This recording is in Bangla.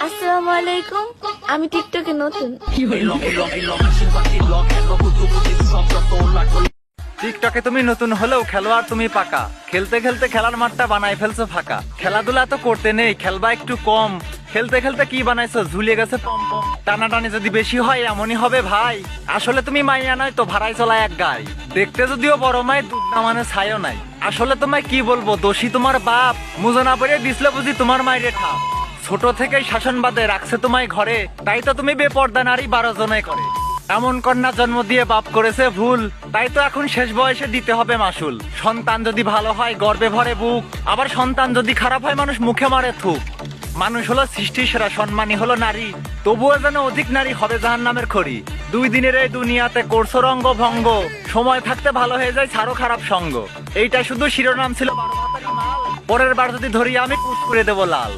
আসসালামু আলাইকুম, আমি টিকটকে নতুন। টিকটকে তুমি নতুন হলেও খেলোয়াড় তুমি পাকা। খেলতে খেলতে খেলার মাঠটা বানাই ফেলছো ফাঁকা। খেলাধুলা তো করতে নেই, খেলবা একটু কম। খেলতে খেলতে কি বানাইছো, ঝুলিয়ে গেছে পম পম। টানাটানি যদি বেশি হয় এমনই হবে ভাই। আসলে তুমি মাইয়া নয় তো ভাড়াই চলা এক গাই। দেখতে যদিও বড় মায়ের দুধ না মানে ছাইও নাই। আসলে তোমায় কি বলবো, দোষী তোমার বাপ। মুজো না পড়ে দিছিল বুঝি তোমার মায়ের ঠাপ। ছোট থেকেই শাসন বাদে রাখছে তোমায় ঘরে, তাই তো তুমি বেপর্দা নারী 12 জনে করে। এমন কন্যা জন্ম দিয়ে বাপ করেছে ভুল, তাই তো এখন শেষ বয়সে দিতে হবে মাসুল। সন্তান যদি ভালো হয় গর্বে ভরে বুক, আবার সন্তান যদি খারাপ হয় মানুষ মুখে মারে থুক। মানুষ হলো সৃষ্টির সেরা, সম্মানী হলো নারী, তবুও যেন অধিক নারী হবে জাহান্নামের খড়ি। 2 দিনের এই দুনিয়াতে করছো রঙ্গ ভঙ্গ, সময় থাকতে ভালো হয়ে যায় ছাড়ো খারাপ সঙ্গ। এইটা শুধু শিরোনাম ছিল 12 মাতারি মাল, পরের বার যদি ধরি আমি পুত করে দেবো লাল।